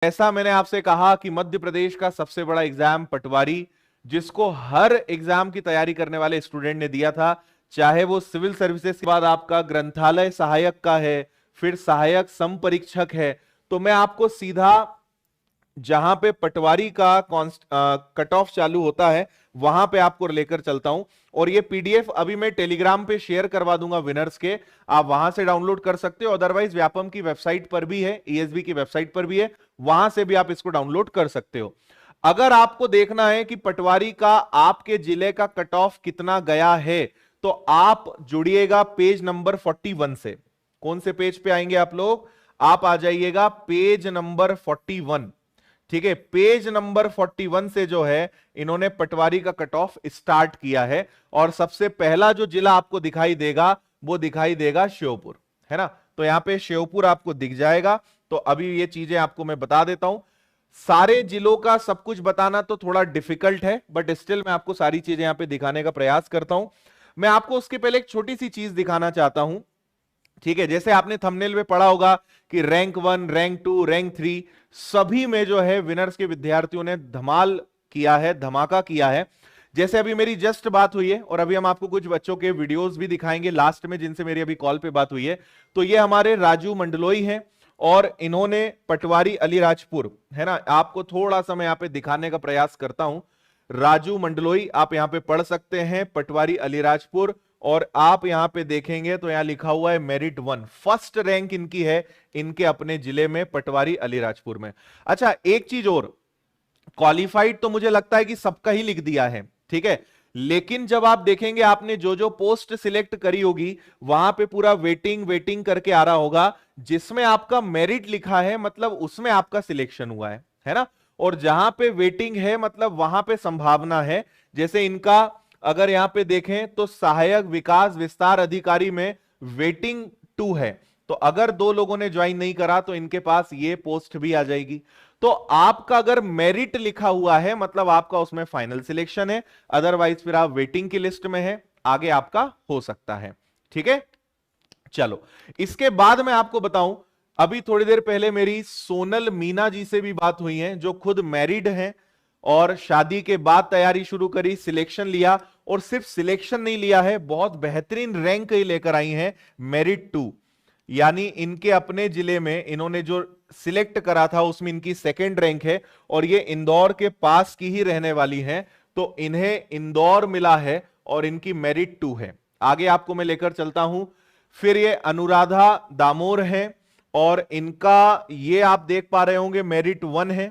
ऐसा मैंने आपसे कहा कि मध्य प्रदेश का सबसे बड़ा एग्जाम पटवारी, जिसको हर एग्जाम की तैयारी करने वाले स्टूडेंट ने दिया था, चाहे वो सिविल सर्विसेज के बाद आपका ग्रंथालय सहायक का है, फिर सहायक समपरीक्षक है, तो मैं आपको सीधा जहां पे पटवारी का कट ऑफ चालू होता है वहां पे आपको लेकर चलता हूं। और ये पीडीएफ अभी मैं टेलीग्राम पे शेयर करवा दूंगा विनर्स के, आप वहां से डाउनलोड कर सकते हो। अदरवाइज व्यापम की वेबसाइट पर भी है, ईएसबी की वेबसाइट पर भी है, वहां से भी आप इसको डाउनलोड कर सकते हो। अगर आपको देखना है कि पटवारी का आपके जिले का कट ऑफ कितना गया है, तो आप जुड़िएगा पेज नंबर 41 से। कौन से पेज पे आएंगे आप लोग? आप आ जाइएगा पेज नंबर 41। ठीक है, पेज नंबर 41 से जो है इन्होंने पटवारी का कट ऑफ स्टार्ट किया है। और सबसे पहला जो जिला आपको दिखाई देगा वो दिखाई देगा श्योपुर, है ना। तो यहां पे श्योपुर आपको दिख जाएगा। तो अभी ये चीजें आपको मैं बता देता हूं। सारे जिलों का सब कुछ बताना तो थोड़ा डिफिकल्ट है, बट स्टिल मैं आपको सारी चीजें यहां पे दिखाने का प्रयास करता हूं। मैं आपको उसके पहले एक छोटी सी चीज दिखाना चाहता हूं। ठीक है, जैसे आपने थंबनेल में पढ़ा होगा कि रैंक 1, रैंक 2, रैंक 3 सभी में जो है विनर्स के विद्यार्थियों ने धमाल किया है, धमाका किया है। जैसे अभी मेरी जस्ट बात हुई है और अभी हम आपको कुछ बच्चों के वीडियोस भी दिखाएंगे लास्ट में, जिनसे मेरी अभी कॉल पे बात हुई है। तो ये हमारे राजू मंडलोई हैं और इन्होंने पटवारी अलीराजपुर, है ना, आपको थोड़ा सा मैं यहां पे दिखाने का प्रयास करता हूं। राजू मंडलोई आप यहां पे पढ़ सकते हैं, पटवारी अलीराजपुर। और आप यहां पे देखेंगे तो यहां लिखा हुआ है मेरिट 1, फर्स्ट रैंक इनकी है इनके अपने जिले में, पटवारी अलीराजपुर में। अच्छा, एक चीज और, क्वालिफाइड तो मुझे लगता है कि सबका ही लिख दिया है, ठीक है। लेकिन जब आप देखेंगे आपने जो जो पोस्ट सिलेक्ट करी होगी वहां पे पूरा वेटिंग वेटिंग करके आ रहा होगा, जिसमें आपका मेरिट लिखा है मतलब उसमें आपका सिलेक्शन हुआ है ना। और जहां पे वेटिंग है मतलब वहां पे संभावना है। जैसे इनका अगर यहां पे देखें तो सहायक विकास विस्तार अधिकारी में वेटिंग 2 है। तो अगर 2 लोगों ने ज्वाइन नहीं करा तो इनके पास ये पोस्ट भी आ जाएगी। तो आपका अगर मेरिट लिखा हुआ है मतलब आपका उसमें फाइनल सिलेक्शन है, अदरवाइज फिर आप वेटिंग की लिस्ट में है, आगे आपका हो सकता है। ठीक है, चलो इसके बाद मैं आपको बताऊं, अभी थोड़ी देर पहले मेरी सोनल मीना जी से भी बात हुई है, जो खुद मैरिड हैं और शादी के बाद तैयारी शुरू करी, सिलेक्शन लिया, और सिर्फ सिलेक्शन नहीं लिया है, बहुत बेहतरीन रैंक ही लेकर आई हैं, मेरिट 2। यानी इनके अपने जिले में इन्होंने जो सिलेक्ट करा था उसमें इनकी सेकंड रैंक है, और ये इंदौर के पास की ही रहने वाली हैं, तो इन्हें इंदौर मिला है और इनकी मेरिट 2 है। आगे आपको मैं लेकर चलता हूं। फिर ये अनुराधा दामोर है और इनका ये आप देख पा रहे होंगे मेरिट 1 है।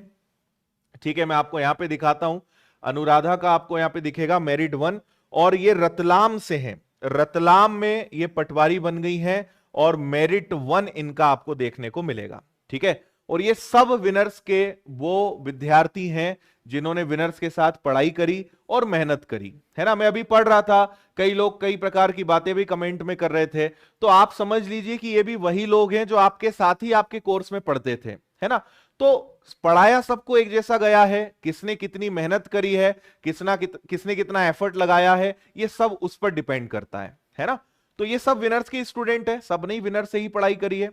ठीक है, मैं आपको यहां पे दिखाता हूं, अनुराधा का आपको यहां पे दिखेगा मेरिट 1। और ये रतलाम से हैं, रतलाम में ये पटवारी बन गई हैं और मेरिट 1 इनका आपको देखने को मिलेगा। ठीक है, और ये सब विनर्स के वो विद्यार्थी हैं जिन्होंने विनर्स के साथ पढ़ाई करी और मेहनत करी, है ना। मैं अभी पढ़ रहा था, कई लोग कई प्रकार की बातें भी कमेंट में कर रहे थे, तो आप समझ लीजिए कि ये भी वही लोग हैं जो आपके साथ ही आपके कोर्स में पढ़ते थे, है ना। तो पढ़ाया सबको एक जैसा गया है, किसने कितनी मेहनत करी है, किसने कितना एफर्ट लगाया है, ये सब उस पर डिपेंड करता है ना। तो ये सब विनर्स के स्टूडेंट है, सबने ही विनर से ही पढ़ाई करी है।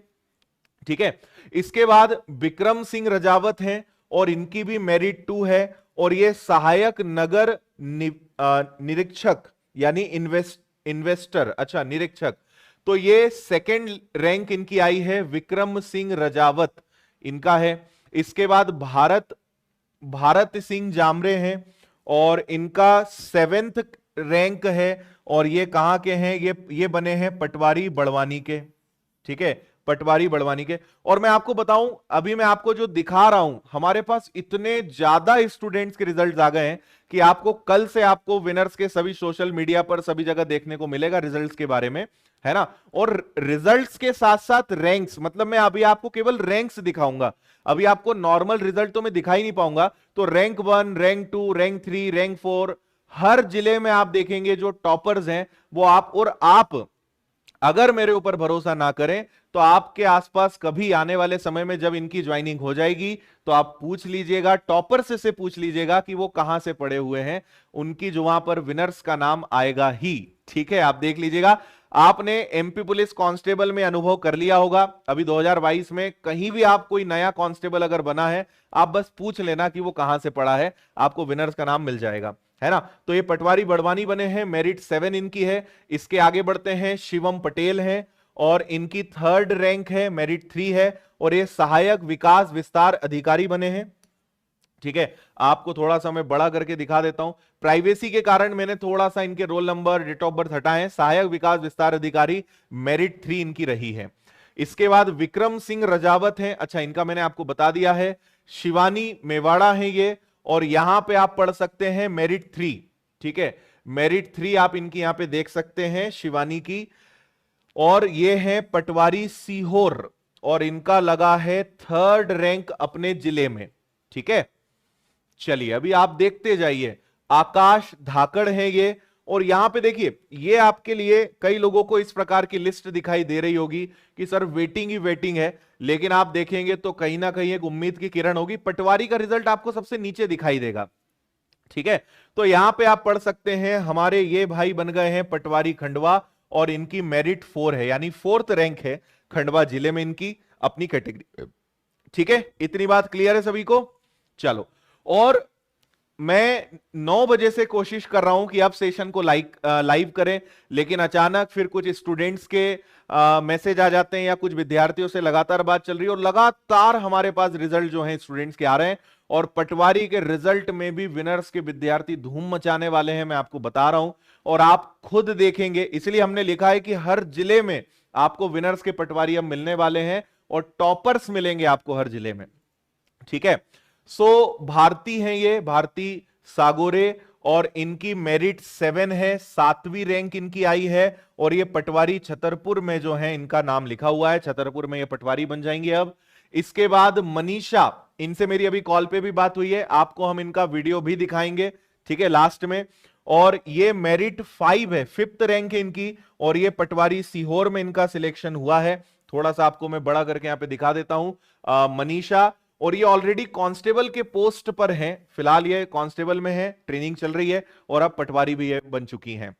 ठीक है, इसके बाद विक्रम सिंह रजावत हैं और इनकी भी मेरिट 2 है, और ये सहायक नगर निरीक्षक यानी इन्वेस्टर, अच्छा निरीक्षक, तो ये सेकंड रैंक इनकी आई है, विक्रम सिंह रजावत इनका है। इसके बाद भारत सिंह जामरे हैं और इनका 7th रैंक है, और ये कहां के हैं, ये बने हैं पटवारी बड़वानी के। ठीक है, पटवारी बड़वानी के। और मैं आपको बताऊं, अभी मैं आपको जो दिखा रहा हूं, हमारे पास इतने ज्यादा स्टूडेंट्स के रिजल्ट्स आ गए हैं कि आपको कल से आपको विनर्स के सभी सोशल मीडिया पर सभी जगह देखने को मिलेगा रिजल्ट्स के बारे में, है ना। और रिजल्ट्स के साथ साथ रैंक्स, मतलब मैं अभी आपको केवल रैंक्स दिखाऊंगा, अभी आपको नॉर्मल रिजल्ट तो मैं दिखा ही नहीं पाऊंगा। तो रैंक 1, रैंक 2, रैंक 3, रैंक 4, हर जिले में आप देखेंगे जो टॉपर्स हैं वो आप अगर मेरे ऊपर भरोसा ना करें तो आपके आसपास कभी आने वाले समय में जब इनकी ज्वाइनिंग हो जाएगी तो आप पूछ लीजिएगा, टॉपर से पूछ लीजिएगा कि वो कहां से पढ़े हुए हैं, उनकी जो वहां पर विनर्स का नाम आएगा ही। ठीक है, आप देख लीजिएगा। आपने एमपी पुलिस कांस्टेबल में अनुभव कर लिया होगा। अभी 2022 में कहीं भी आप कोई नया कांस्टेबल अगर बना है, आप बस पूछ लेना कि वो कहां से पढ़ा है, आपको विनर्स का नाम मिल जाएगा, है ना। तो ये पटवारी बड़वानी बने हैं, मेरिट 7 इनकी है। इसके आगे बढ़ते हैं, शिवम पटेल हैं और इनकी 3rd रैंक है, मेरिट 3 है, और ये सहायक विकास विस्तार अधिकारी बने हैं। ठीक है, आपको थोड़ा सा मैं बड़ा करके दिखा देता हूं, प्राइवेसी के कारण मैंने थोड़ा सा इनके roll number, date of birth हटाए। सहायक विकास विस्तार अधिकारी मेरिट 3 इनकी रही है। इसके बाद विक्रम सिंह रजावत हैं, अच्छा इनका मैंने आपको बता दिया है। शिवानी मेवाड़ा है ये, और यहां पे आप पढ़ सकते हैं मेरिट 3। ठीक है, मेरिट 3 आप इनकी यहां पे देख सकते हैं, शिवानी की। और ये है पटवारी सीहोर, और इनका लगा है 3rd रैंक अपने जिले में। ठीक है, चलिए अभी आप देखते जाइए। आकाश धाकड़ है ये, और यहां पे देखिए, ये आपके लिए कई लोगों को इस प्रकार की लिस्ट दिखाई दे रही होगी कि सर वेटिंग ही वेटिंग है, लेकिन आप देखेंगे तो कहीं ना कहीं एक उम्मीद की किरण होगी। पटवारी का रिजल्ट आपको सबसे नीचे दिखाई देगा। ठीक है, तो यहां पे आप पढ़ सकते हैं, हमारे ये भाई बन गए हैं पटवारी खंडवा, और इनकी मेरिट 4 है, यानी 4th रैंक है खंडवा जिले में इनकी, अपनी कैटेगरी। ठीक है, इतनी बात क्लियर है सभी को। चलो, और मैं 9 बजे से कोशिश कर रहा हूं कि आप सेशन को लाइव करें, लेकिन अचानक फिर कुछ स्टूडेंट्स के मैसेज आ जाते हैं या कुछ विद्यार्थियों से लगातार बात चल रही है, और लगातार हमारे पास रिजल्ट जो है स्टूडेंट्स के आ रहे हैं, और पटवारी के रिजल्ट में भी विनर्स के विद्यार्थी धूम मचाने वाले हैं, मैं आपको बता रहा हूं, और आप खुद देखेंगे। इसलिए हमने लिखा है कि हर जिले में आपको विनर्स के पटवारी अब मिलने वाले हैं, और टॉपर्स मिलेंगे आपको हर जिले में। ठीक है, सो भारती हैं ये, भारती सागोरे, और इनकी मेरिट 7 है, 7वीं रैंक इनकी आई है, और ये पटवारी छतरपुर में जो है इनका नाम लिखा हुआ है, छतरपुर में ये पटवारी बन जाएंगे अब। इसके बाद मनीषा, इनसे मेरी अभी कॉल पे भी बात हुई है, आपको हम इनका वीडियो भी दिखाएंगे, ठीक है, लास्ट में। और ये मेरिट 5 है, 5th रैंक है इनकी, और ये पटवारी सीहोर में इनका सिलेक्शन हुआ है। थोड़ा सा आपको मैं बड़ा करके यहां पे दिखा देता हूं, मनीषा, और ये ऑलरेडी कांस्टेबल के पोस्ट पर हैं, फिलहाल ये कांस्टेबल में है, ट्रेनिंग चल रही है, और अब पटवारी भी ये बन चुकी हैं।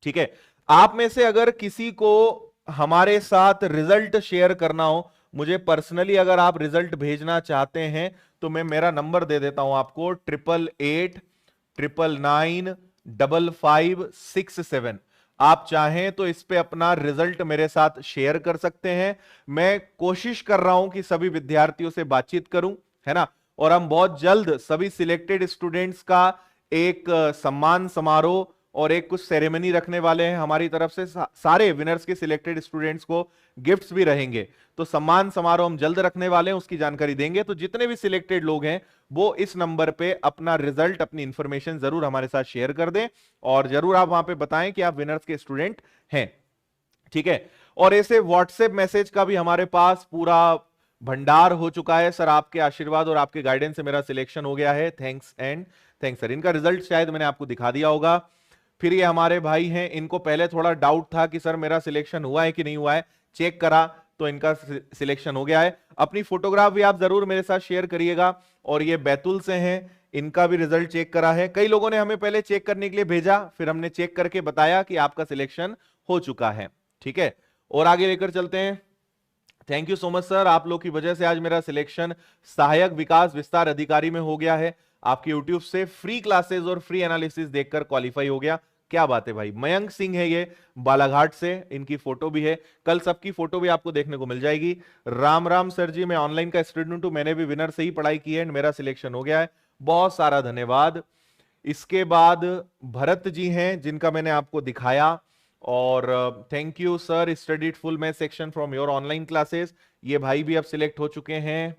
ठीक है, आप में से अगर किसी को हमारे साथ रिजल्ट शेयर करना हो, मुझे पर्सनली अगर आप रिजल्ट भेजना चाहते हैं, तो मैं मेरा नंबर दे देता हूं आपको, 8889995567। आप चाहें तो इस पे अपना रिजल्ट मेरे साथ शेयर कर सकते हैं। मैं कोशिश कर रहा हूं कि सभी विद्यार्थियों से बातचीत करूं, है ना, और हम बहुत जल्द सभी सिलेक्टेड स्टूडेंट्स का एक सम्मान समारोह और एक कुछ सेरेमनी रखने वाले हैं हमारी तरफ से। सारे विनर्स के सिलेक्टेड स्टूडेंट्स को गिफ्ट्स भी रहेंगे, तो सम्मान समारोह हम जल्द रखने वाले हैं, उसकी जानकारी देंगे। तो जितने भी सिलेक्टेड लोग हैं वो इस नंबर पे अपना रिजल्ट, अपनी इंफॉर्मेशन जरूर हमारे साथ शेयर कर दें, और जरूर आप वहां पे बताएं कि आप विनर्स के स्टूडेंट हैं। ठीक है, और ऐसे व्हाट्सएप मैसेज का भी हमारे पास पूरा भंडार हो चुका है। सर आपके आशीर्वाद और आपके गाइडेंस से मेरा सिलेक्शन हो गया है, थैंक्स एंड थैंक्स सर। इनका रिजल्ट शायद मैंने आपको दिखा दिया होगा। फिर ये हमारे भाई हैं, इनको पहले थोड़ा डाउट था कि सर मेरा सिलेक्शन हुआ है कि नहीं हुआ है, चेक करा तो इनका सिलेक्शन हो गया है। अपनी फोटोग्राफ भी आप जरूर मेरे साथ शेयर करिएगा। और ये बैतूल से हैं, इनका भी रिजल्ट चेक करा है। कई लोगों ने हमें पहले चेक करने के लिए भेजा, फिर हमने चेक करके बताया कि आपका सिलेक्शन हो चुका है। ठीक है, और आगे लेकर चलते हैं। Thank you so much sir, आप लोग की वजह से आज मेरा सिलेक्शन सहायक विकास विस्तार अधिकारी में हो गया है। आपके यूट्यूब से फ्री क्लासेस और फ्री एनालिसिस देखकर क्वालिफाई हो गया, क्या बात है भाई। मयंक सिंह है ये, बालाघाट से, इनकी फोटो भी है, कल सबकी फोटो भी आपको देखने को मिल जाएगी। राम राम सर जी, मैं ऑनलाइन का स्टूडेंट हूं, मैंने भी विनर से ही पढ़ाई की है, मेरा सिलेक्शन हो गया है, बहुत सारा धन्यवाद। इसके बाद भरत जी हैं, जिनका मैंने आपको दिखाया, और thank you sir, studied full math section from your online classes. ये भाई भी अब सिलेक्ट हो चुके हैं,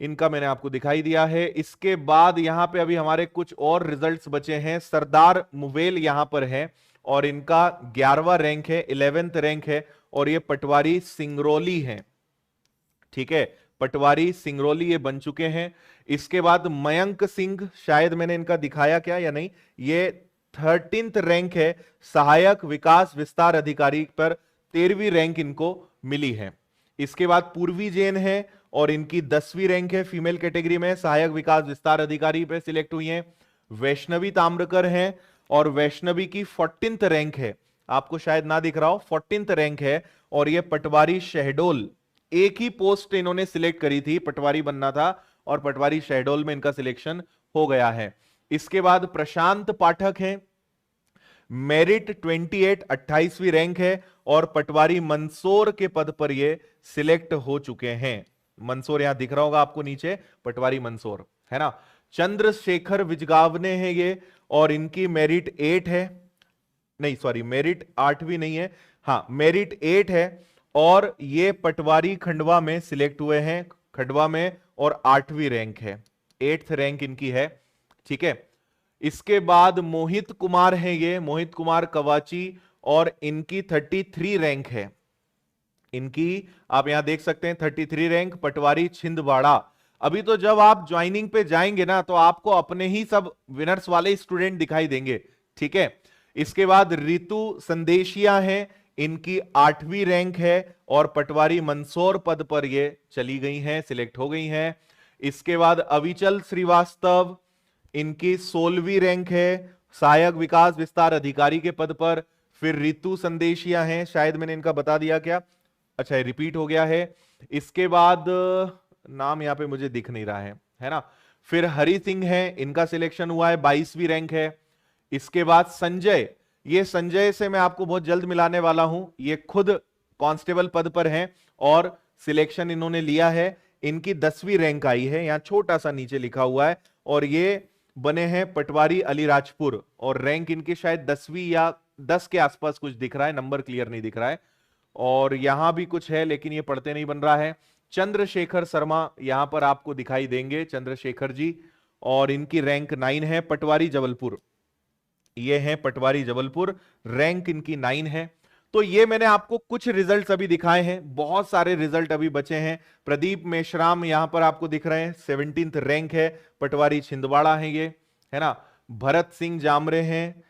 इनका मैंने आपको दिखाई दिया है। इसके बाद यहां पे अभी हमारे कुछ और रिजल्ट्स बचे हैं। सरदार मुवेल यहां पर है, और इनका 11वां रैंक है, 11th रैंक है, और ये पटवारी सिंगरौली हैं। ठीक है, पटवारी सिंगरौली ये बन चुके हैं। इसके बाद मयंक सिंह, शायद मैंने इनका दिखाया क्या या नहीं, ये 13th रैंक है, सहायक विकास विस्तार अधिकारी पर 13वीं रैंक इनको मिली है। इसके बाद पूर्वी जैन है, और इनकी 10वीं रैंक है, फीमेल कैटेगरी में, सहायक विकास विस्तार अधिकारी पे सिलेक्ट हुई हैं। वैष्णवी ताम्रकर हैं, और वैष्णवी की 14th रैंक है, आपको शायद ना दिख रहा हो, 14th रैंक है। और ये पटवारी शहडोल, एक ही पोस्ट इन्होंने सिलेक्ट करी थी, पटवारी बनना था और पटवारी शहडोल में इनका सिलेक्शन हो गया है। इसके बाद प्रशांत पाठक हैं, मेरिट 28, 28वीं रैंक है और पटवारी मंदसौर के पद पर ये सिलेक्ट हो चुके हैं। मंदसौर यहां दिख रहा होगा आपको नीचे, पटवारी मंदसौर, है ना। चंद्रशेखर विजगावने हैं ये, और इनकी मेरिट 8 है, नहीं सॉरी मेरिट 8वीं नहीं है, हाँ मेरिट 8 है और ये पटवारी खंडवा में सिलेक्ट हुए हैं, खंडवा में, और 8वीं रैंक है, 8th रैंक इनकी है, ठीक है। इसके बाद मोहित कुमार हैं ये, मोहित कुमार कवाची, और इनकी 33 रैंक है, इनकी आप यहां देख सकते हैं 33 रैंक, पटवारी छिंदवाड़ा। अभी तो जब आप ज्वाइनिंग पे जाएंगे ना तो आपको अपने ही सब विनर्स वाले स्टूडेंट दिखाई देंगे, ठीक है। इसके बाद रितु संदेशिया हैं, इनकी 8वीं रैंक है और पटवारी मंदसौर पद पर ये चली गई हैं, सिलेक्ट हो गई हैं। इसके बाद अविचल श्रीवास्तव, इनकी 16वीं रैंक है, सहायक विकास विस्तार अधिकारी के पद पर। फिर रितु संदेशिया हैं, शायद मैंने इनका बता दिया क्या, अच्छा रिपीट हो गया है। इसके बाद नाम यहां पे मुझे दिख नहीं रहा है ना। फिर हरि सिंह है, इनका सिलेक्शन हुआ है, 22वीं रैंक है। इसके बाद संजय, ये संजय से मैं आपको बहुत जल्द मिलाने वाला हूं, ये खुद कांस्टेबल पद पर हैं और सिलेक्शन इन्होंने लिया है, इनकी 10वीं रैंक आई है, यहां छोटा सा नीचे लिखा हुआ है, और ये बने हैं पटवारी अलीराजपुर, और रैंक इनकी शायद 10वीं या 10 के आसपास कुछ दिख रहा है, नंबर क्लियर नहीं दिख रहा है। और यहां भी कुछ है लेकिन ये पढ़ते नहीं बन रहा है। चंद्रशेखर शर्मा यहां पर आपको दिखाई देंगे, चंद्रशेखर जी, और इनकी रैंक 9 है। पटवारी जबलपुर, ये है पटवारी जबलपुर, रैंक इनकी 9 है। तो ये मैंने आपको कुछ रिजल्ट्स अभी दिखाए हैं, बहुत सारे रिजल्ट अभी बचे हैं। प्रदीप मेश्राम यहां पर आपको दिख रहे हैं, 17th रैंक है, पटवारी छिंदवाड़ा है ये, है ना। भरत सिंह जामरे हैं,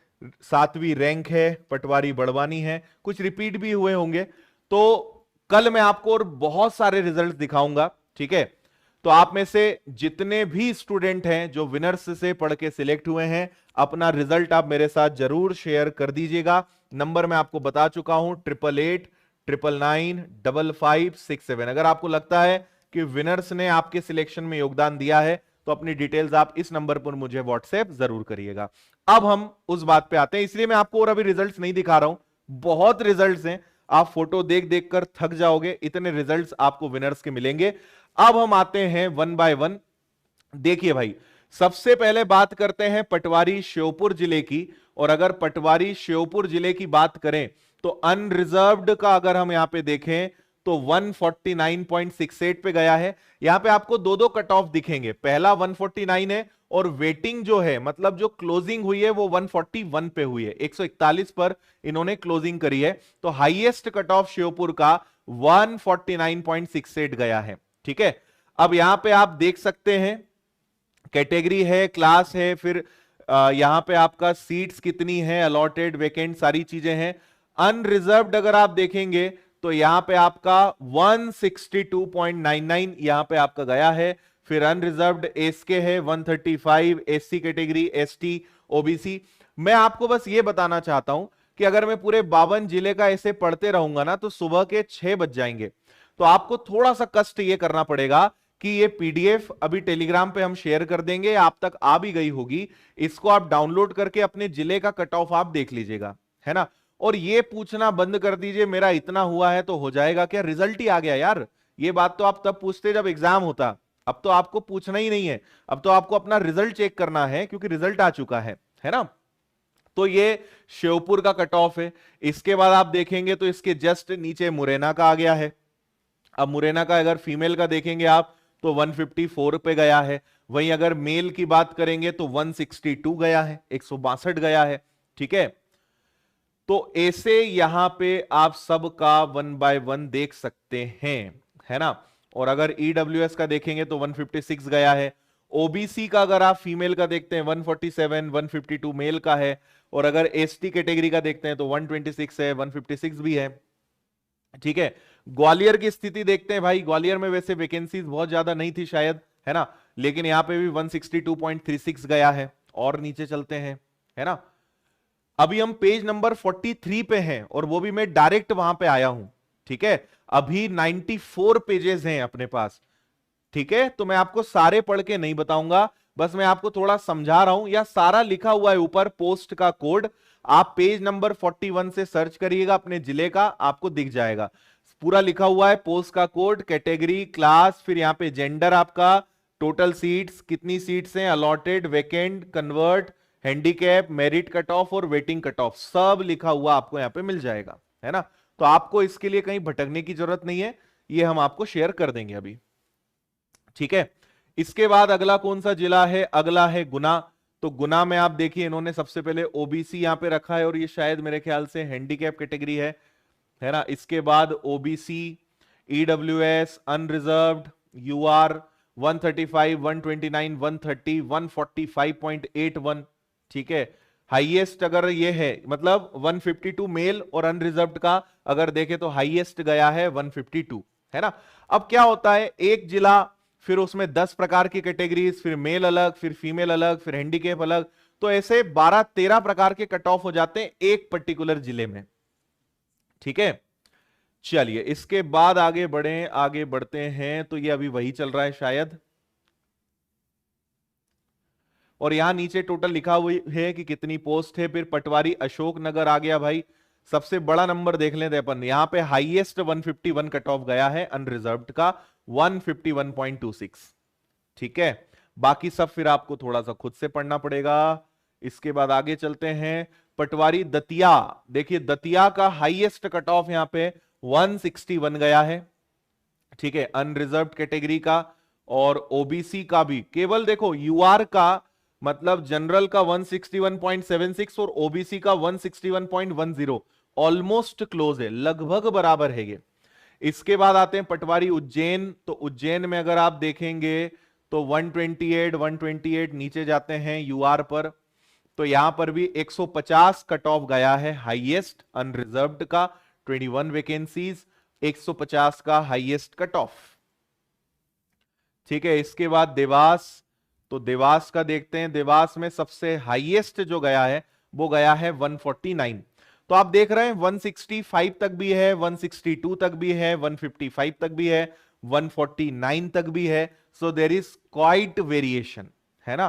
7वीं रैंक है, पटवारी बड़वानी है, कुछ रिपीट भी हुए होंगे। तो कल मैं आपको और बहुत सारे रिजल्ट दिखाऊंगा, ठीक है। तो आप में से जितने भी स्टूडेंट हैं जो विनर्स से पढ़ के सिलेक्ट हुए हैं, अपना रिजल्ट आप मेरे साथ जरूर शेयर कर दीजिएगा। नंबर मैं आपको बता चुका हूं, 8889995567। अगर आपको लगता है कि विनर्स ने आपके सिलेक्शन में योगदान दिया है तो अपनी डिटेल्स आप इस नंबर पर मुझे व्हाट्सएप जरूर करिएगा। अब हम उस बात पे आते हैं, इसलिए मैं आपको और अभी रिजल्ट्स नहीं दिखा रहा हूं, बहुत रिजल्ट्स हैं, आप फोटो देख देख कर थक जाओगे, इतने रिजल्ट्स आपको विनर्स के मिलेंगे। अब हम आते हैं वन बाय वन। देखिए भाई, सबसे पहले बात करते हैं पटवारी श्योपुर जिले की, और अगर पटवारी श्योपुर जिले की बात करें तो अनरिजर्व्ड का अगर हम यहां पे देखें तो 149.68 पे गया है। यहां पे आपको दो दो कट ऑफ दिखेंगे, पहला 149 है और वेटिंग जो है, मतलब जो क्लोजिंग हुई है वो 141 पे हुई है, 141 पर इन्होंने क्लोजिंग करी है। तो हाईएस्ट कट ऑफ श्योपुर का 149.68 गया है, ठीक है। अब यहां पे आप देख सकते हैं कैटेगरी है, क्लास है, फिर यहां पे आपका सीट्स कितनी है, अलॉटेड, वेकेंट, सारी चीजें हैं। अनरिजर्व्ड अगर आप देखेंगे तो यहां पे आपका 162.99 यहां पे आपका गया है। फिर अनरिजर्व्ड एसके है 135, एससी कैटेगरी, एसटी, ओबीसी। मैं आपको बस ये बताना चाहता हूं कि अगर मैं पूरे 52 जिले का ऐसे पढ़ते रहूंगा ना तो सुबह के 6 बज जाएंगे। तो आपको थोड़ा सा कष्ट ये करना पड़ेगा कि ये पीडीएफ अभी टेलीग्राम पे हम शेयर कर देंगे, आप तक आ भी गई होगी, इसको आप डाउनलोड करके अपने जिले का कट ऑफ आप देख लीजिएगा, है ना। और ये पूछना बंद कर दीजिए मेरा इतना हुआ है तो हो जाएगा क्या, रिजल्ट ही आ गया यार। ये बात तो आप तब पूछते जब एग्जाम होता, अब तो आपको पूछना ही नहीं है, अब तो आपको अपना रिजल्ट चेक करना है क्योंकि रिजल्ट आ चुका है ना। तो ये श्योपुर का कट ऑफ है। इसके बाद आप देखेंगे तो इसके जस्ट नीचे मुरैना का आ गया है। अब मुरैना का अगर फीमेल का देखेंगे आप तो 154 पे गया है, वहीं अगर मेल की बात करेंगे तो 162 गया है, 162 गया है, ठीक है। तो ऐसे यहां पे आप सबका 1 बाय 1 देख सकते हैं, है ना। और अगर ईडब्ल्यूएस का देखेंगे तो 156 गया है। ओबीसी का अगर आप फीमेल का देखते हैं 147, 152 मेल का है। और अगर एसटी कैटेगरी का देखते हैं तो 126 है, 156 भी है, ठीक है। ग्वालियर की स्थिति देखते हैं भाई, ग्वालियर में वैसे वैकेंसीज बहुत ज्यादा नहीं थी शायद, है ना, लेकिन यहां पे भी 162.36 गया है। और नीचे चलते हैं, है ना। अभी हम पेज नंबर 43 पे हैं और वो भी मैं डायरेक्ट वहां पे आया हूं, ठीक है। अभी 94 पेजेस हैं अपने पास, ठीक है। तो मैं आपको सारे पढ़ के नहीं बताऊंगा, बस मैं आपको थोड़ा समझा रहा हूं। या सारा लिखा हुआ है ऊपर पोस्ट का कोड, आप पेज नंबर 41 से सर्च करिएगा अपने जिले का, आपको दिख जाएगा। पूरा लिखा हुआ है पोस्ट का कोड, कैटेगरी, क्लास, फिर यहां पे जेंडर आपका, टोटल सीट्स कितनी सीट्स हैं, allotted, vacant, convert, handicap, merit cut off और वेटिंग कट ऑफ, सब लिखा हुआ आपको यहां पे मिल जाएगा, है ना। तो आपको इसके लिए कहीं भटकने की जरूरत नहीं है, ये हम आपको शेयर कर देंगे अभी, ठीक है। इसके बाद अगला कौन सा जिला है, अगला है गुना। तो गुना में आप देखिए इन्होंने सबसे पहले ओबीसी यहां पे रखा है और ये शायद मेरे ख्याल से हैंडीकैप कैटेगरी है ना। इसके बाद ओबीसी, ईडब्ल्यूएस, अनरिजर्व्ड, यूआर 135, 129, 130, 145.81, ठीक है। हाईएस्ट अगर ये है मतलब 152 मेल और अनरिजर्व्ड का अगर देखें तो हाईएस्ट गया है 152, है ना। अब क्या होता है, एक जिला फिर उसमें 10 प्रकार की कैटेगरीज, फिर मेल अलग, फिर फीमेल अलग, फिर हैंडीकैप अलग, तो ऐसे 12-13 प्रकार के कट ऑफ हो जाते हैं एक पर्टिकुलर जिले में, ठीक है। चलिए इसके बाद आगे बढ़े, आगे बढ़ते हैं। तो ये अभी वही चल रहा है शायद, और यहां नीचे टोटल लिखा हुआ है कि कितनी पोस्ट है। फिर पटवारी अशोकनगर आ गया भाई, सबसे बड़ा नंबर देख लेते हैं अपन, यहां पे हाईएस्ट 151 कट ऑफ गया है अनरिजर्व्ड का 151.26, ठीक है। बाकी सब फिर आपको थोड़ा सा खुद से पढ़ना पड़ेगा। इसके बाद आगे चलते हैं, पटवारी दतिया, देखिए दतिया का हाईएस्ट कट ऑफ यहां पे 161 गया है, ठीक है, अनरिजर्व्ड कैटेगरी का। और ओबीसी का भी केवल देखो यूआर का मतलब जनरल का 161.76 और ओबीसी का 161.10, ऑलमोस्ट क्लोज है, लगभग बराबर है ये। इसके बाद आते हैं पटवारी उज्जैन। तो उज्जैन में अगर आप देखेंगे तो 128 नीचे जाते हैं यूआर पर, तो यहां पर भी 150 कट ऑफ गया है हाईएस्ट अनरिजर्व्ड का, 21 वैकेंसीज, 150 का हाईएस्ट कट ऑफ, ठीक है। इसके बाद देवास, तो देवास का देखते हैं, देवास में सबसे हाईएस्ट जो गया है वो गया है 149। तो आप देख रहे हैं 165 तक भी है, 162 तक भी है, 155 तक भी है, 149 तक भी है। सो देर इज क्वाइट वेरिएशन, है ना।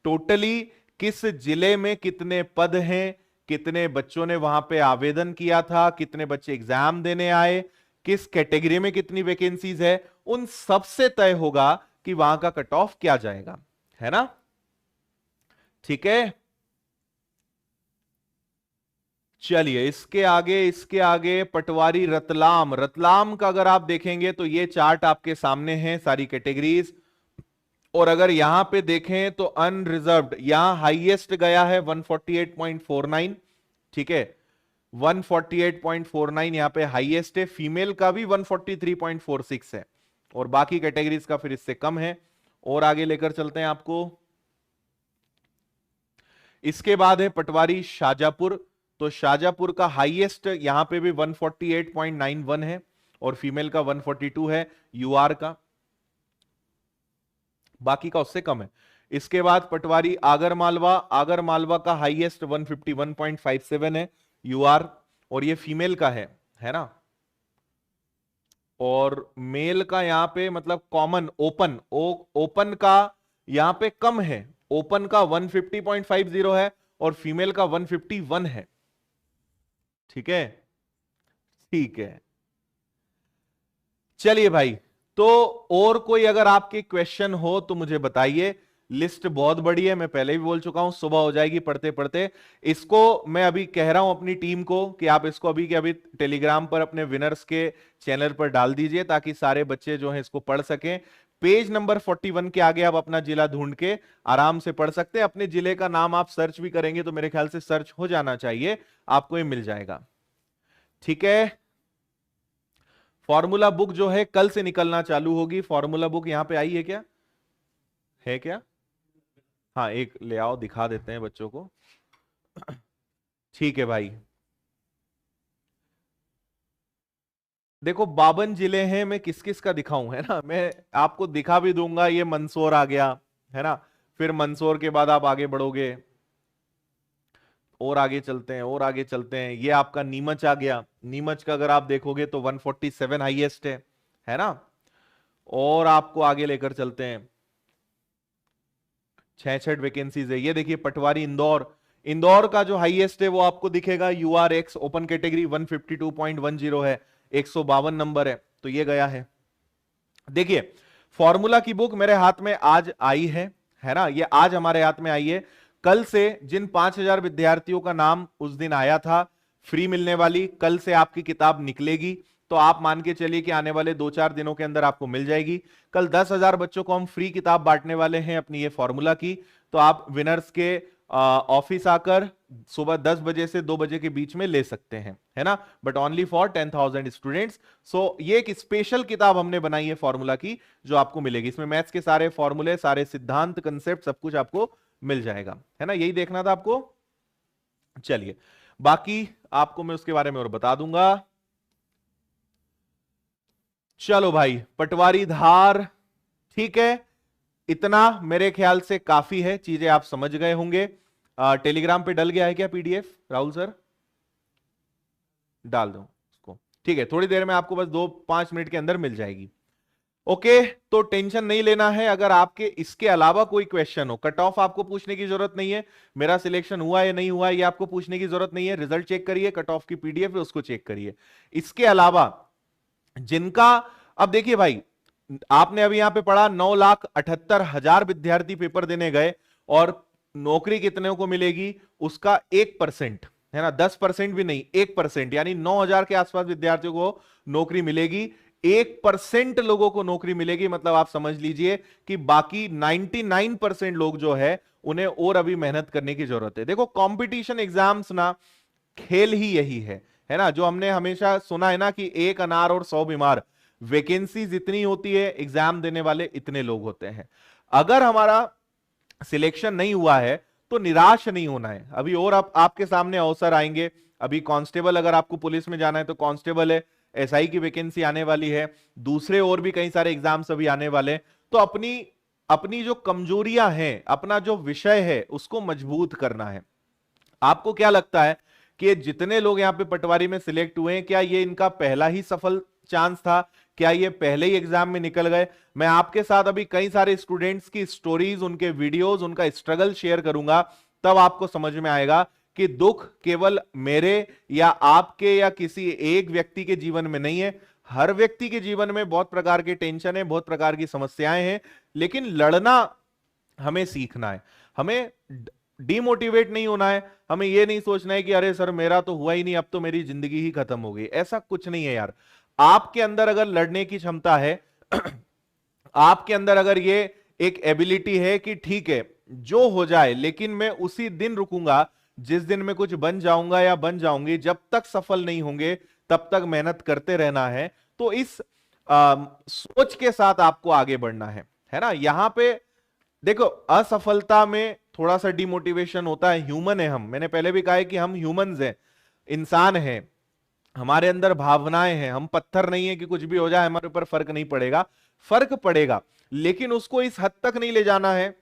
टोटली किस जिले में कितने पद हैं, कितने बच्चों ने वहां पे आवेदन किया था, कितने बच्चे एग्जाम देने आए, किस कैटेगरी में कितनी वैकेंसीज है, उन सबसे तय होगा कि वहां का कट ऑफ क्या जाएगा, है ना, ठीक है। चलिए इसके आगे पटवारी रतलाम, रतलाम का अगर आप देखेंगे तो ये चार्ट आपके सामने है, सारी कैटेगरीज। और अगर यहां पे देखें तो अनरिजर्व्ड यहां हाईएस्ट गया है 148.49, ठीक है, 148.49 यहां पे हाईएस्ट है। फीमेल का भी 143.46 है और बाकी कैटेगरीज का फिर इससे कम है। और आगे लेकर चलते हैं आपको। इसके बाद है पटवारी शाजापुर। तो शाजापुर का हाईएस्ट यहां पे भी 148.91 है और फीमेल का 142 है यूआर का, बाकी का उससे कम है। इसके बाद पटवारी आगर मालवा, आगर मालवा का हाईएस्ट 151.57 है यूआर और ये फीमेल का है ना। और मेल का यहां पे मतलब कॉमन ओपन ओपन का यहां पे कम है, ओपन का 150.50 है और फीमेल का 151 है, ठीक है, ठीक है। चलिए भाई, तो और कोई अगर आपके क्वेश्चन हो तो मुझे बताइए। लिस्ट बहुत बड़ी है, मैं पहले भी बोल चुका हूं, सुबह हो जाएगी पढ़ते पढ़ते। इसको मैं अभी कह रहा हूं अपनी टीम को कि आप इसको अभी के अभी टेलीग्राम पर अपने विनर्स के चैनल पर डाल दीजिए ताकि सारे बच्चे जो हैं इसको पढ़ सकें। पेज नंबर 41 के आगे आप अपना जिला ढूंढ के आराम से पढ़ सकते हैं। अपने जिले का नाम आप सर्च भी करेंगे तो मेरे ख्याल से सर्च हो जाना चाहिए, आपको ये मिल जाएगा, ठीक है। फॉर्मूला बुक जो है कल से निकलना चालू होगी। फॉर्मूला बुक यहां पे आई है क्या, है क्या? हाँ एक ले आओ, दिखा देते हैं बच्चों को, ठीक है भाई। देखो 52 जिले हैं, मैं किस किस का दिखाऊं, है ना। मैं आपको दिखा भी दूंगा, ये मंदसौर आ गया, है ना। फिर मंदसौर के बाद आप आगे बढ़ोगे और आगे चलते हैं और आगे चलते हैं, ये आपका नीमच आ गया। नीमच का अगर आप देखोगे तो 147 हाईएस्ट है ना। और आपको आगे लेकर चलते हैं, 66 वैकेंसीज है। ये देखिए पटवारी इंदौर, इंदौर का जो हाईएस्ट है वो आपको दिखेगा URX ओपन कैटेगरी 152.10 है, 152 नंबर है, तो ये गया है। देखिए फॉर्मूला की बुक मेरे हाथ में आज आई है ना, ये आज हमारे हाथ में आई है। कल से जिन 5000 विद्यार्थियों का नाम उस दिन आया था फ्री मिलने वाली, कल से आपकी किताब निकलेगी। तो आप मान के चलिए कि आने वाले 2-4 दिनों के अंदर आपको मिल जाएगी। कल 10,000 बच्चों को हम फ्री किताब बांटने वाले हैं अपनी ये फॉर्मूला की। तो आप विनर्स के ऑफिस आकर सुबह 10 बजे से 2 बजे के बीच में ले सकते हैं, है ना, बट ओनली फॉर 10,000 स्टूडेंट्स। सो ये एक स्पेशल किताब हमने बनाई है फॉर्मूला की, जो आपको मिलेगी। इसमें मैथ्स के सारे फॉर्मूले, सारे सिद्धांत, कंसेप्ट, सब कुछ आपको मिल जाएगा, है ना। यही देखना था आपको। चलिए बाकी आपको मैं उसके बारे में और बता दूंगा। चलो भाई, पटवारी धार, ठीक है, इतना मेरे ख्याल से काफी है, चीजें आप समझ गए होंगे। टेलीग्राम पे डल गया है क्या PDF राहुल सर? डाल दो उसको, ठीक है, थोड़ी देर में आपको बस 2-5 मिनट के अंदर मिल जाएगी। ओके, तो टेंशन नहीं लेना है। अगर आपके इसके अलावा कोई क्वेश्चन हो, कट ऑफ आपको पूछने की जरूरत नहीं है, मेरा सिलेक्शन हुआ या नहीं हुआ ये आपको पूछने की जरूरत नहीं है। रिजल्ट चेक करिए, कट ऑफ की PDF है उसको चेक करिए। इसके अलावा जिनका, अब देखिए भाई, आपने अभी यहां पे पढ़ा 9,78,000 विद्यार्थी पेपर देने गए और नौकरी कितने को मिलेगी उसका 1%, है ना, 10% भी नहीं, 1%, यानी 9,000 के आसपास विद्यार्थियों को नौकरी मिलेगी। 1% लोगों को नौकरी मिलेगी, मतलब आप समझ लीजिए कि बाकी 99% लोग जो है उन्हें और अभी मेहनत करने की जरूरत है। देखो कंपटीशन एग्जाम्स ना, खेल ही यही है ना, जो हमने हमेशा सुना है ना कि 1 अनार और 100 बीमार। वैकेंसी जितनी होती है एग्जाम देने वाले इतने लोग होते हैं। अगर हमारा सिलेक्शन नहीं हुआ है तो निराश नहीं होना है, अभी और आपके सामने अवसर आएंगे। अभी कांस्टेबल, अगर आपको पुलिस में जाना है तो कांस्टेबल है, SI की वैकेंसी आने वाली है, दूसरे और भी कई सारे एग्जाम्स अभी आने वाले हैं। तो अपनी अपनी जो कमजोरियां हैं, अपना जो विषय है उसको मजबूत करना है। आपको क्या लगता है कि जितने लोग यहां पे पटवारी में सिलेक्ट हुए हैं, क्या ये इनका पहला ही सफल चांस था? क्या ये पहले ही एग्जाम में निकल गए? मैं आपके साथ अभी कई सारे स्टूडेंट्स की स्टोरीज, उनके वीडियोस, उनका स्ट्रगल शेयर करूंगा, तब आपको समझ में आएगा कि दुख केवल मेरे या आपके या किसी एक व्यक्ति के जीवन में नहीं है। हर व्यक्ति के जीवन में बहुत प्रकार के टेंशन है, बहुत प्रकार की समस्याएं हैं, लेकिन लड़ना हमें सीखना है। हमें डिमोटिवेट नहीं होना है। हमें यह नहीं सोचना है कि अरे सर मेरा तो हुआ ही नहीं, अब तो मेरी जिंदगी ही खत्म हो गई। ऐसा कुछ नहीं है यार। आपके अंदर अगर लड़ने की क्षमता है आपके अंदर अगर ये एक एबिलिटी है कि ठीक है जो हो जाए, लेकिन मैं उसी दिन रुकूंगा जिस दिन मैं कुछ बन जाऊंगा या बन जाऊंगी, जब तक सफल नहीं होंगे तब तक मेहनत करते रहना है। तो इस सोच के साथ आपको आगे बढ़ना है ना। यहां पे देखो, असफलता में थोड़ा सा डिमोटिवेशन होता है, ह्यूमन है हम, मैंने पहले भी कहा है कि हम ह्यूमंस हैं, इंसान हैं, हमारे अंदर भावनाएं हैं, हम पत्थर नहीं है कि कुछ भी हो जाए हमारे ऊपर फर्क नहीं पड़ेगा। फर्क पड़ेगा, लेकिन उसको इस हद तक नहीं ले जाना है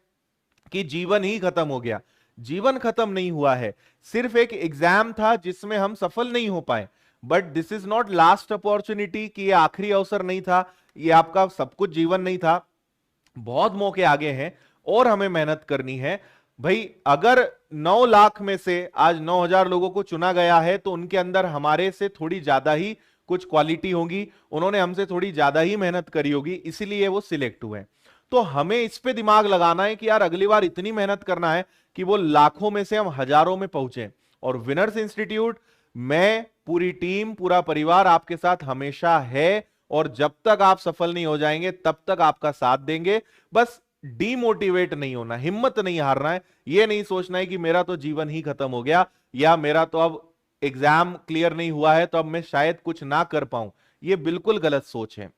कि जीवन ही खत्म हो गया। जीवन खत्म नहीं हुआ है, सिर्फ एक एग्जाम था जिसमें हम सफल नहीं हो पाए, but this is not last opportunity, कि ये आखिरी अवसर नहीं था, ये आपका सब कुछ जीवन नहीं था। बहुत मौके आगे हैं और हमें मेहनत करनी है भाई। अगर 9 लाख में से आज 9,000 लोगों को चुना गया है तो उनके अंदर हमारे से थोड़ी ज्यादा ही कुछ क्वालिटी होगी, उन्होंने हमसे थोड़ी ज्यादा ही मेहनत करी होगी, इसीलिए वो सिलेक्ट हुए। तो हमें इस पे दिमाग लगाना है कि यार अगली बार इतनी मेहनत करना है कि वो लाखों में से हम हजारों में पहुंचे। और विनर्स इंस्टीट्यूट, मैं, पूरी टीम, पूरा परिवार आपके साथ हमेशा है, और जब तक आप सफल नहीं हो जाएंगे तब तक आपका साथ देंगे। बस डीमोटिवेट नहीं होना, हिम्मत नहीं हारना है, यह नहीं सोचना है कि मेरा तो जीवन ही खत्म हो गया, या मेरा तो अब एग्जाम क्लियर नहीं हुआ है तो अब मैं शायद कुछ ना कर पाऊं। यह बिल्कुल गलत सोच है।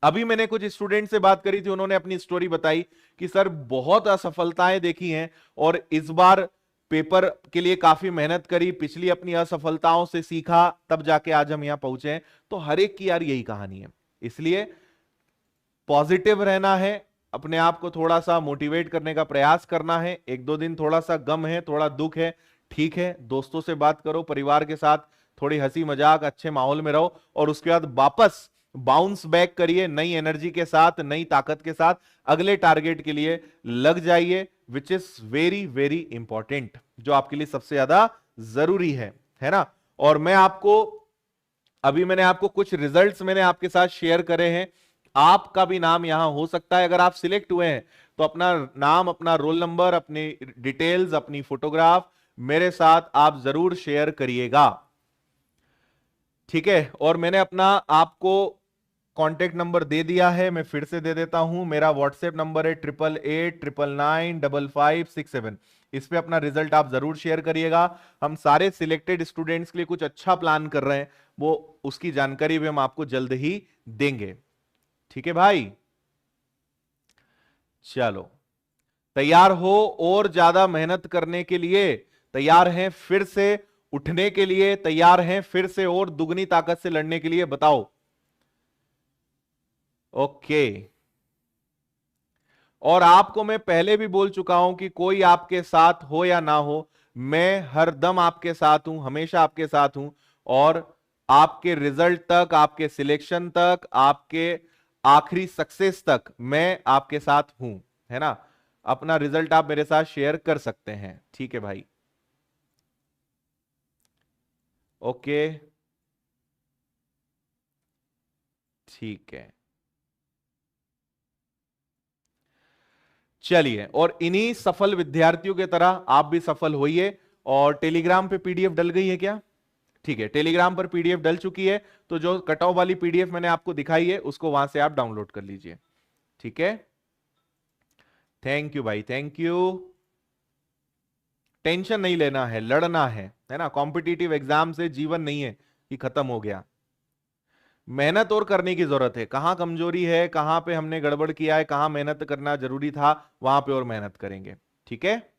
अभी मैंने कुछ स्टूडेंट से बात करी थी, उन्होंने अपनी स्टोरी बताई कि सर बहुत असफलताएं देखी हैं और इस बार पेपर के लिए काफी मेहनत करी, पिछली अपनी असफलताओं से सीखा, तब जाके आज हम यहां पहुंचे हैं। तो हर एक की यार यही कहानी है, इसलिए पॉजिटिव रहना है, अपने आप को थोड़ा सा मोटिवेट करने का प्रयास करना है। 1-2 दिन थोड़ा सा गम है, थोड़ा दुख है, ठीक है, दोस्तों से बात करो, परिवार के साथ थोड़ी हंसी मजाक अच्छे माहौल में रहो, और उसके बाद वापस बाउंस बैक करिए नई एनर्जी के साथ, नई ताकत के साथ, अगले टारगेट के लिए लग जाइए, which is very very important, जो आपके लिए सबसे ज्यादा जरूरी है ना। और मैं आपको अभी मैंने आपको कुछ रिजल्ट्स मैंने आपके साथ शेयर करे हैं, आपका भी नाम यहां हो सकता है। अगर आप सिलेक्ट हुए हैं तो अपना नाम, अपना रोल नंबर, अपनी डिटेल्स, अपनी फोटोग्राफ मेरे साथ आप जरूर शेयर करिएगा, ठीक है। और मैंने अपना आपको कांटेक्ट नंबर दे दिया है, मैं फिर से दे देता हूं। मेरा व्हाट्सएप नंबर है 8889995567। इस पे अपना रिजल्ट आप जरूर शेयर करिएगा। हम सारे सिलेक्टेड स्टूडेंट्स के लिए कुछ अच्छा प्लान कर रहे हैं, वो उसकी जानकारी भी हम आपको जल्द ही देंगे, ठीक है भाई। चलो, तैयार हो और ज्यादा मेहनत करने के लिए? तैयार हैं फिर से उठने के लिए? तैयार हैं फिर से और दुगनी ताकत से लड़ने के लिए? बताओ। ओके। और आपको मैं पहले भी बोल चुका हूं कि कोई आपके साथ हो या ना हो, मैं हरदम आपके साथ हूं, हमेशा आपके साथ हूं, और आपके रिजल्ट तक, आपके सिलेक्शन तक, आपके आखिरी सक्सेस तक मैं आपके साथ हूं, है ना। अपना रिजल्ट आप मेरे साथ शेयर कर सकते हैं, ठीक है भाई। ओके, ठीक है, चलिए। और इन्हीं सफल विद्यार्थियों की तरह आप भी सफल होइए। और टेलीग्राम पे पीडीएफ डल गई है क्या? ठीक है, टेलीग्राम पर पीडीएफ डल चुकी है, तो जो कट ऑफ वाली पीडीएफ मैंने आपको दिखाई है उसको वहां से आप डाउनलोड कर लीजिए, ठीक है। थैंक यू भाई, थैंक यू। टेंशन नहीं लेना है, लड़ना है ना। कॉम्पिटिटिव एग्जाम से जीवन नहीं है कि खत्म हो गया, मेहनत और करने की जरूरत है। कहां कमजोरी है, कहां पे हमने गड़बड़ किया है, कहां मेहनत करना जरूरी था, वहां पे और मेहनत करेंगे, ठीक है।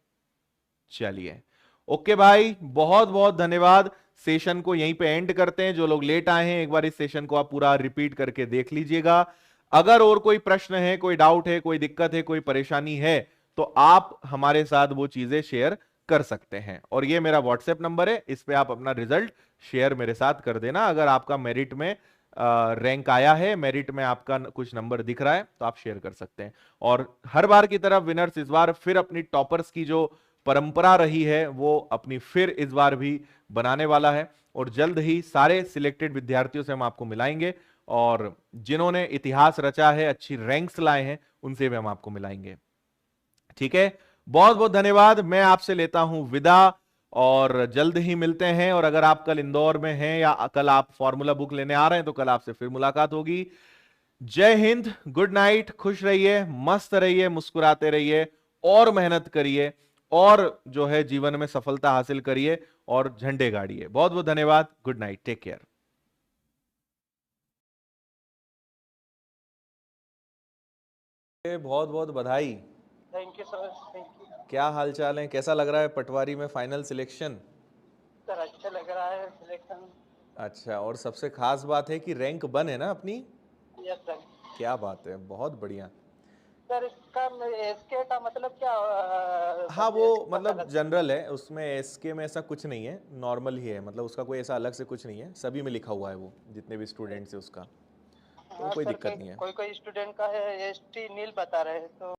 चलिए, ओके भाई, बहुत बहुत धन्यवाद। सेशन को यहीं पे एंड करते हैं। जो लोग लेट आए हैं, एक बार इस सेशन को आप पूरा रिपीट करके देख लीजिएगा। अगर और कोई प्रश्न है, कोई डाउट है, कोई दिक्कत है, कोई परेशानी है, तो आप हमारे साथ वो चीजें शेयर कर सकते हैं। और ये मेरा व्हाट्सएप नंबर है, इस पे आप अपना रिजल्ट शेयर मेरे साथ कर देना। अगर आपका मेरिट में रैंक आया है, मेरिट में आपका कुछ नंबर दिख रहा है, तो आप शेयर कर सकते हैं। और हर बार की तरह विनर्स इस बार फिर अपनी टॉपर्स की जो परंपरा रही है वो अपनी फिर इस बार भी बनाने वाला है। और जल्द ही सारे सिलेक्टेड विद्यार्थियों से हम आपको मिलाएंगे, और जिन्होंने इतिहास रचा है, अच्छी रैंक्स लाए हैं, उनसे भी हम आपको मिलाएंगे, ठीक है। बहुत बहुत धन्यवाद। मैं आपसे लेता हूं विदा, और जल्द ही मिलते हैं। और अगर आप कल इंदौर में हैं या कल आप फॉर्मूला बुक लेने आ रहे हैं, तो कल आपसे फिर मुलाकात होगी। जय हिंद, गुड नाइट, खुश रहिए, मस्त रहिए, मुस्कुराते रहिए, और मेहनत करिए, और जो है जीवन में सफलता हासिल करिए, और झंडे गाड़िए। बहुत बहुत धन्यवाद, गुड नाइट, टेक केयर। बहुत बहुत बधाई। Thank you sir, thank you क्या हाल चाल है, कैसा लग रहा है पटवारी में फाइनल सिलेक्शन? सर। अच्छा लग रहा है सिलेक्शन। अच्छा, और सबसे खास बात है कि रैंक बन है ना अपनी? Yes sir. क्या बात है, बहुत बढ़िया। सर इसका एसके का मतलब क्या हाँ, वो सब्जेक्ट पता मतलब लग। जनरल है, उसमें एसके में ऐसा कुछ नहीं है, नॉर्मल ही है, मतलब उसका कोई ऐसा अलग से कुछ नहीं है, सभी में लिखा हुआ है वो, जितने भी स्टूडेंट्स है उसका, तो हाँ कोई सर, दिक्कत नहीं है। कोई कोई स्टूडेंट का है एसटी नील बता रहे हैं, तो